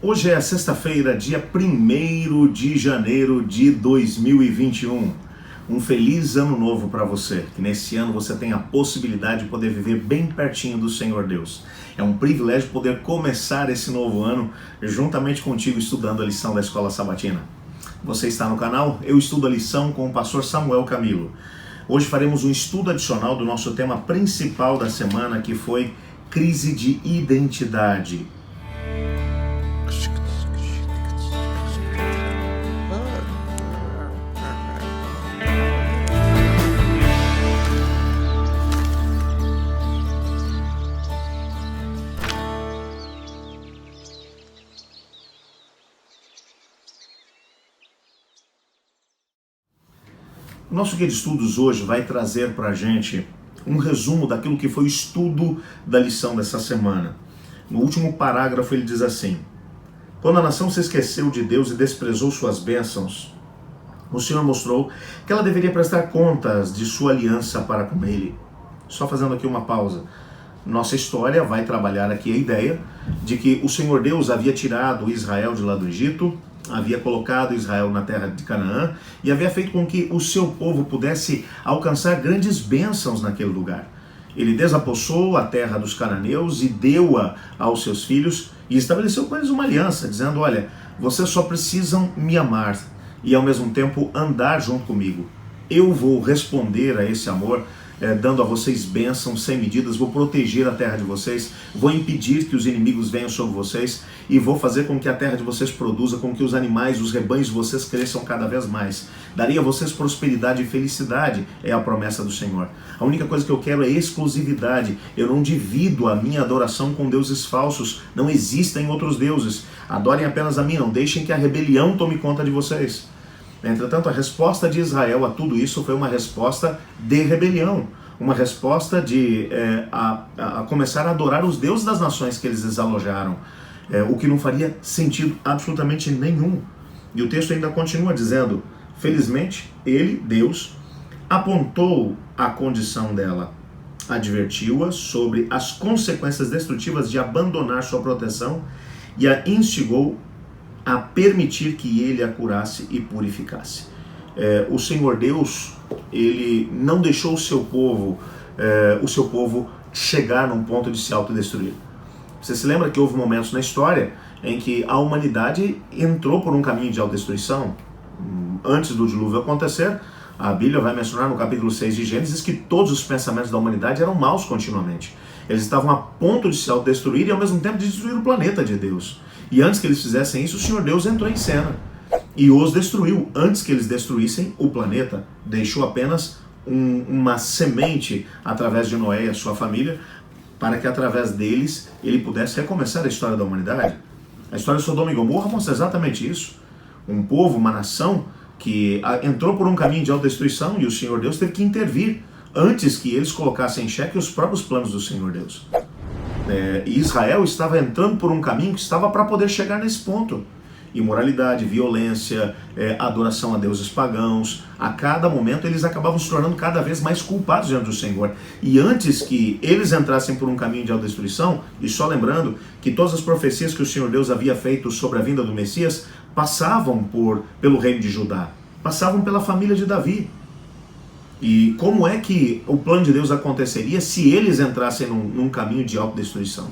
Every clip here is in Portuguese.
Hoje é sexta-feira, dia 1º de janeiro de 2021. Um feliz ano novo para você, que nesse ano você tenha a possibilidade de poder viver bem pertinho do Senhor Deus. É um privilégio poder começar esse novo ano juntamente contigo estudando a lição da Escola Sabatina. Você está no canal Eu Estudo a Lição com o pastor Samuel Camilo. Hoje faremos um estudo adicional do nosso tema principal da semana, que foi crise de identidade. O nosso guia de estudos hoje vai trazer para a gente um resumo daquilo que foi o estudo da lição dessa semana. No último parágrafo ele diz assim: quando a nação se esqueceu de Deus e desprezou suas bênçãos, o Senhor mostrou que ela deveria prestar contas de sua aliança para com Ele. Só fazendo aqui uma pausa. Nossa história vai trabalhar aqui a ideia de que o Senhor Deus havia tirado Israel de lá do Egito, havia colocado Israel na terra de Canaã e havia feito com que o seu povo pudesse alcançar grandes bênçãos naquele lugar. Ele desapossou a terra dos cananeus e deu-a aos seus filhos e estabeleceu com eles uma aliança, dizendo: olha, vocês só precisam me amar e ao mesmo tempo andar junto comigo. Eu vou responder a esse amor dando a vocês bênçãos sem medidas, vou proteger a terra de vocês, vou impedir que os inimigos venham sobre vocês e vou fazer com que a terra de vocês produza, com que os animais, os rebanhos de vocês cresçam cada vez mais. Darei a vocês prosperidade e felicidade, é a promessa do Senhor. A única coisa que eu quero é exclusividade. Eu não divido a minha adoração com deuses falsos, não existem outros deuses. Adorem apenas a mim, não deixem que a rebelião tome conta de vocês. Entretanto, a resposta de Israel a tudo isso foi uma resposta de rebelião, uma resposta de a começar a adorar os deuses das nações que eles desalojaram, o que não faria sentido absolutamente nenhum. E o texto ainda continua dizendo: felizmente, ele, Deus, apontou a condição dela, advertiu-a sobre as consequências destrutivas de abandonar sua proteção e a instigou a permitir que ele a curasse e purificasse. O Senhor Deus, ele não deixou o seu povo chegar num ponto de se autodestruir. Você se lembra que houve momentos na história em que a humanidade entrou por um caminho de autodestruição? Antes do dilúvio acontecer, a Bíblia vai mencionar no capítulo 6 de Gênesis que todos os pensamentos da humanidade eram maus continuamente. Eles estavam a ponto de se autodestruir e ao mesmo tempo de destruir o planeta de Deus. E antes que eles fizessem isso, o Senhor Deus entrou em cena e os destruiu. Antes que eles destruíssem o planeta, deixou apenas uma semente através de Noé e a sua família, para que através deles ele pudesse recomeçar a história da humanidade. A história de Sodoma e Gomorra mostra exatamente isso. Um povo, uma nação que entrou por um caminho de autodestruição e o Senhor Deus teve que intervir antes que eles colocassem em xeque os próprios planos do Senhor Deus. E Israel estava entrando por um caminho que estava para poder chegar nesse ponto. Imoralidade, violência, adoração a deuses pagãos. A cada momento eles acabavam se tornando cada vez mais culpados diante do Senhor. E antes que eles entrassem por um caminho de autodestruição, e só lembrando que todas as profecias que o Senhor Deus havia feito sobre a vinda do Messias passavam pelo reino de Judá, passavam pela família de Davi. E como é que o plano de Deus aconteceria se eles entrassem num caminho de autodestruição?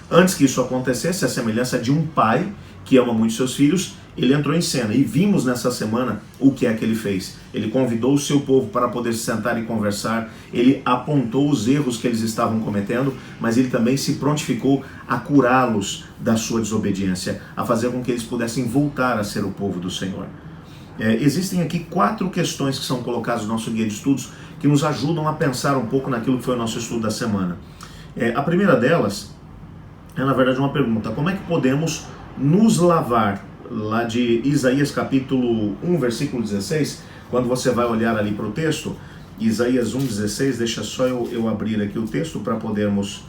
Antes que isso acontecesse, a semelhança de um pai que ama muito seus filhos, ele entrou em cena. E vimos nessa semana o que é que ele fez. Ele convidou o seu povo para poder se sentar e conversar, ele apontou os erros que eles estavam cometendo, mas ele também se prontificou a curá-los da sua desobediência, a fazer com que eles pudessem voltar a ser o povo do Senhor. Existem aqui 4 questões que são colocadas no nosso guia de estudos que nos ajudam a pensar um pouco naquilo que foi o nosso estudo da semana. A primeira delas é, na verdade, uma pergunta: como é que podemos nos lavar? Lá de Isaías capítulo 1, versículo 16, quando você vai olhar ali para o texto, Isaías 1,16, deixa só eu abrir aqui o texto para podermos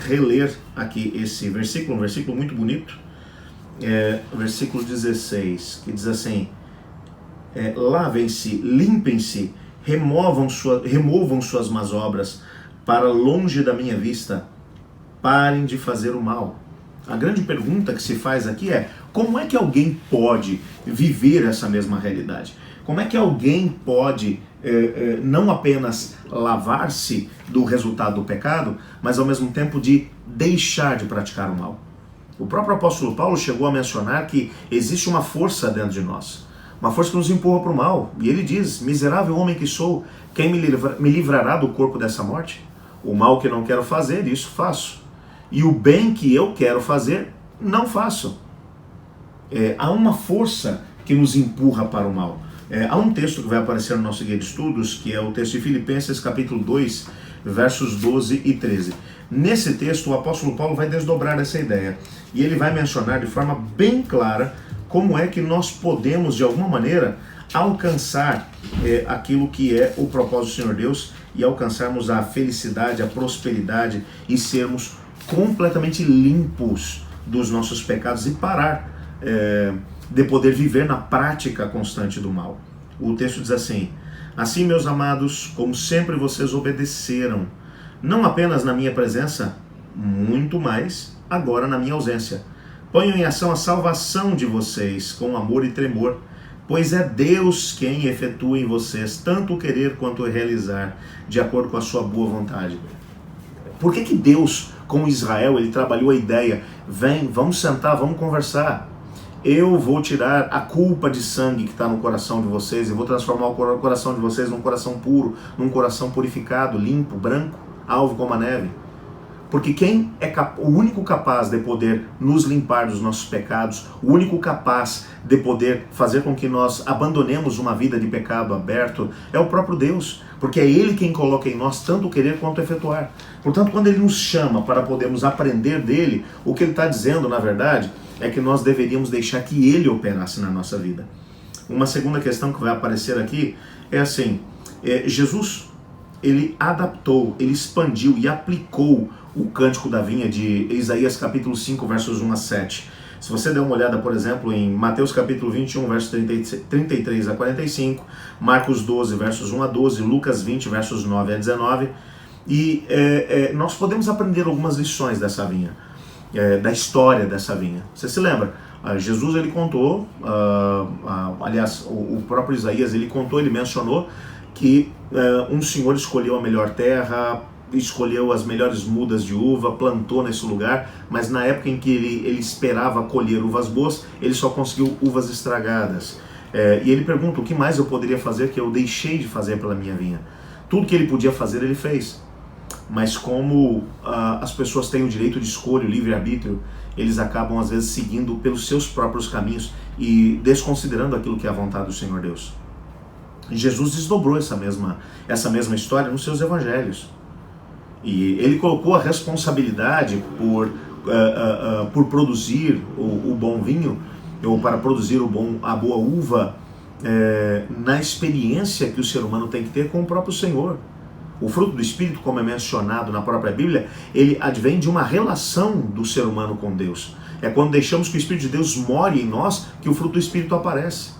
reler aqui esse versículo, um versículo muito bonito. Versículo 16, que diz assim: lavem-se, limpem-se, removam suas más obras para longe da minha vista, parem de fazer o mal. A grande pergunta que se faz aqui é: como é que alguém pode viver essa mesma realidade? Como é que alguém pode não apenas lavar-se do resultado do pecado, mas ao mesmo tempo de deixar de praticar o mal? O próprio apóstolo Paulo chegou a mencionar que existe uma força dentro de nós, uma força que nos empurra para o mal. E ele diz: miserável homem que sou, quem me livrará do corpo dessa morte? O mal que não quero fazer, isso faço. E o bem que eu quero fazer, não faço. Há uma força que nos empurra para o mal. Há um texto que vai aparecer no nosso guia de estudos, que é o texto de Filipenses capítulo 2, versos 12 e 13. Nesse texto, o apóstolo Paulo vai desdobrar essa ideia. E ele vai mencionar de forma bem clara como é que nós podemos, de alguma maneira, alcançar aquilo que é o propósito do Senhor Deus e alcançarmos a felicidade, a prosperidade e sermos completamente limpos dos nossos pecados e parar de poder viver na prática constante do mal. O texto diz assim: assim, meus amados, como sempre vocês obedeceram, não apenas na minha presença, muito mais agora na minha ausência. Ponham em ação a salvação de vocês com amor e tremor, pois é Deus quem efetua em vocês tanto o querer quanto o realizar, de acordo com a sua boa vontade. Por que Deus, com Israel, ele trabalhou a ideia: vem, vamos sentar, vamos conversar. Eu vou tirar a culpa de sangue que está no coração de vocês, eu vou transformar o coração de vocês num coração puro, num coração purificado, limpo, branco, alvo como a neve. Porque quem é o único capaz de poder nos limpar dos nossos pecados, o único capaz de poder fazer com que nós abandonemos uma vida de pecado aberto, é o próprio Deus. Porque é Ele quem coloca em nós tanto o querer quanto o efetuar. Portanto, quando Ele nos chama para podermos aprender dele, o que Ele está dizendo, na verdade, é que nós deveríamos deixar que Ele operasse na nossa vida. Uma segunda questão que vai aparecer aqui é assim: Jesus, Ele adaptou, Ele expandiu e aplicou o cântico da vinha de Isaías capítulo 5, versos 1 a 7. Se você der uma olhada, por exemplo, em Mateus capítulo 21, versos 33 a 45, Marcos 12, versos 1 a 12, Lucas 20, versos 9 a 19, e nós podemos aprender algumas lições dessa vinha, da história dessa vinha. Você se lembra? Jesus, ele contou, aliás, o próprio Isaías, ele contou, ele mencionou que um senhor escolheu a melhor terra, escolheu as melhores mudas de uva, plantou nesse lugar, mas na época em que ele esperava colher uvas boas, ele só conseguiu uvas estragadas. E ele pergunta: o que mais eu poderia fazer que eu deixei de fazer pela minha vinha? Tudo que ele podia fazer, ele fez. Mas como as pessoas têm o direito de escolha, o livre-arbítrio, eles acabam às vezes seguindo pelos seus próprios caminhos e desconsiderando aquilo que é a vontade do Senhor Deus. Jesus desdobrou essa mesma história nos seus evangelhos. E ele colocou a responsabilidade por produzir o bom vinho, ou para produzir a boa uva, na experiência que o ser humano tem que ter com o próprio Senhor. O fruto do Espírito, como é mencionado na própria Bíblia, ele advém de uma relação do ser humano com Deus. É quando deixamos que o Espírito de Deus more em nós que o fruto do Espírito aparece.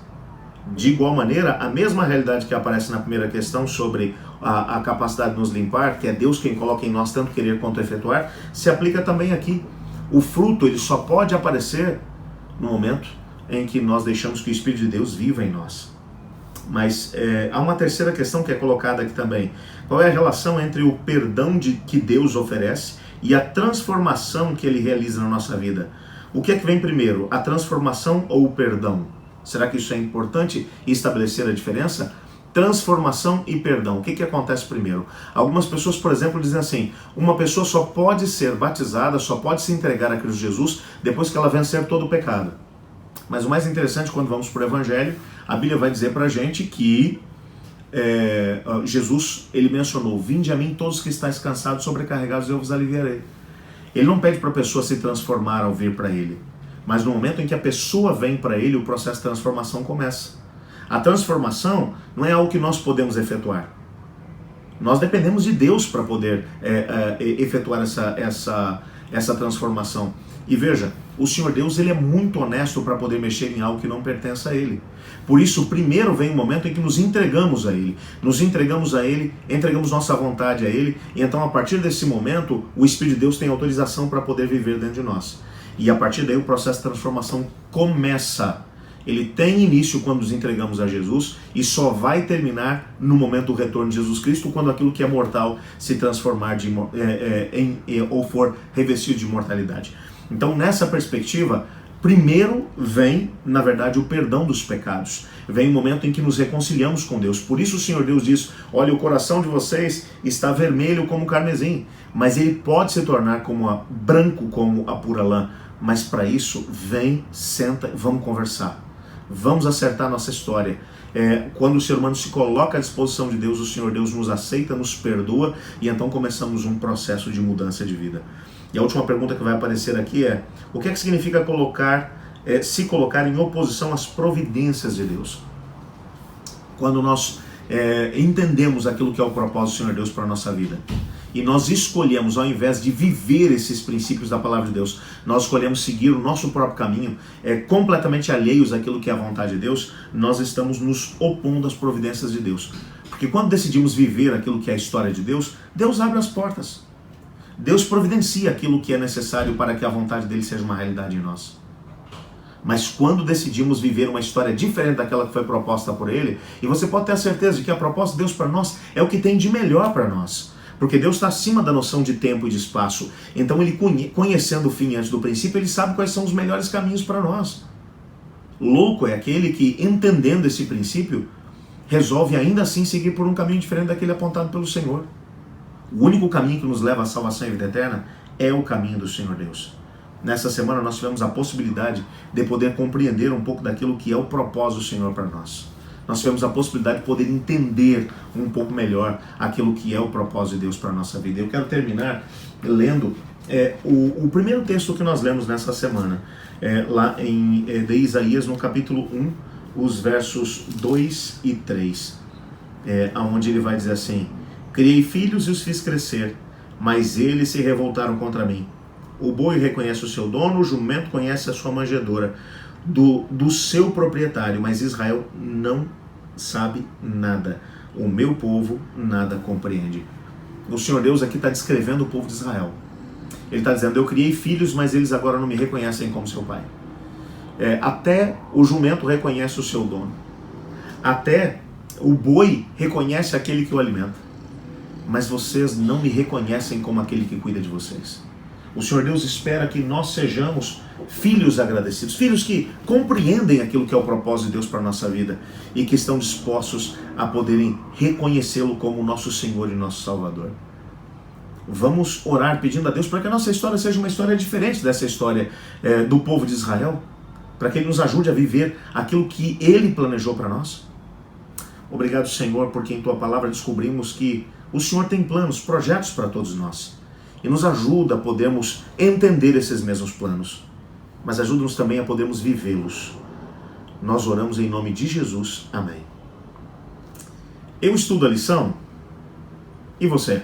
De igual maneira, a mesma realidade que aparece na primeira questão sobre a capacidade de nos limpar, que é Deus quem coloca em nós tanto querer quanto efetuar, se aplica também aqui. O fruto, ele só pode aparecer no momento em que nós deixamos que o Espírito de Deus viva em nós. Mas há uma terceira questão que é colocada aqui também. Qual é a relação entre o perdão que Deus oferece e a transformação que Ele realiza na nossa vida? O que é que vem primeiro, a transformação ou o perdão? Será que isso é importante estabelecer a diferença? Transformação e perdão. O que acontece primeiro? Algumas pessoas, por exemplo, dizem assim: uma pessoa só pode ser batizada, só pode se entregar a Cristo Jesus depois que ela vencer todo o pecado. Mas o mais interessante, quando vamos para o Evangelho, a Bíblia vai dizer para a gente que Jesus, ele mencionou: vinde a mim todos que estáis cansados, sobrecarregados, eu vos aliviarei. Ele não pede para a pessoa se transformar ao vir para ele, mas no momento em que a pessoa vem para ele, o processo de transformação começa. A transformação não é algo que nós podemos efetuar. Nós dependemos de Deus para poder efetuar essa transformação. E veja, o Senhor Deus, ele é muito honesto para poder mexer em algo que não pertence a Ele. Por isso, primeiro vem o momento em que nos entregamos a Ele. Nos entregamos a Ele, entregamos nossa vontade a Ele, e então a partir desse momento, o Espírito de Deus tem autorização para poder viver dentro de nós. E a partir daí o processo de transformação começa. Ele tem início quando nos entregamos a Jesus e só vai terminar no momento do retorno de Jesus Cristo, quando aquilo que é mortal se transformar ou for revestido de imortalidade. Então, nessa perspectiva, primeiro vem, na verdade, o perdão dos pecados. Vem o momento em que nos reconciliamos com Deus. Por isso o Senhor Deus diz: olha, o coração de vocês está vermelho como carmesim, mas ele pode se tornar branco como a pura lã. Mas para isso, vem, senta, vamos conversar. Vamos acertar nossa história. Quando o ser humano se coloca à disposição de Deus, o Senhor Deus nos aceita, nos perdoa, e então começamos um processo de mudança de vida. E a última pergunta que vai aparecer aqui é: o que é que significa se colocar em oposição às providências de Deus? Quando nós entendemos aquilo que é o propósito do Senhor Deus para a nossa vida, e nós escolhemos, ao invés de viver esses princípios da palavra de Deus, nós escolhemos seguir o nosso próprio caminho, completamente alheios àquilo que é a vontade de Deus, nós estamos nos opondo às providências de Deus. Porque quando decidimos viver aquilo que é a história de Deus, Deus abre as portas. Deus providencia aquilo que é necessário para que a vontade dele seja uma realidade em nós. Mas quando decidimos viver uma história diferente daquela que foi proposta por ele, e você pode ter a certeza de que a proposta de Deus para nós é o que tem de melhor para nós. Porque Deus está acima da noção de tempo e de espaço. Então ele, conhecendo o fim antes do princípio, ele sabe quais são os melhores caminhos para nós. Louco é aquele que, entendendo esse princípio, resolve ainda assim seguir por um caminho diferente daquele apontado pelo Senhor. O único caminho que nos leva à salvação e vida eterna é o caminho do Senhor Deus. Nessa semana nós tivemos a possibilidade de poder compreender um pouco daquilo que é o propósito do Senhor para nós. Nós tivemos a possibilidade de poder entender um pouco melhor aquilo que é o propósito de Deus para a nossa vida. Eu quero terminar lendo o primeiro texto que nós lemos nessa semana, lá de Isaías, no capítulo 1, os versos 2 e 3, onde ele vai dizer assim: criei filhos e os fiz crescer, mas eles se revoltaram contra mim. O boi reconhece o seu dono, o jumento conhece a sua manjedoura do seu proprietário, mas Israel não sabe nada. O meu povo nada compreende. O Senhor Deus aqui está descrevendo o povo de Israel. Ele está dizendo: eu criei filhos, mas eles agora não me reconhecem como seu pai. Até o jumento reconhece o seu dono. Até o boi reconhece aquele que o alimenta. Mas vocês não me reconhecem como aquele que cuida de vocês. O Senhor Deus espera que nós sejamos filhos agradecidos, filhos que compreendem aquilo que é o propósito de Deus para a nossa vida e que estão dispostos a poderem reconhecê-lo como nosso Senhor e nosso Salvador. Vamos orar pedindo a Deus para que a nossa história seja uma história diferente dessa história do povo de Israel, para que Ele nos ajude a viver aquilo que Ele planejou para nós. Obrigado, Senhor, porque em Tua palavra descobrimos que o Senhor tem planos, projetos para todos nós. E nos ajuda a podermos entender esses mesmos planos. Mas ajuda-nos também a podermos vivê-los. Nós oramos em nome de Jesus. Amém. Eu estudo a lição. E você?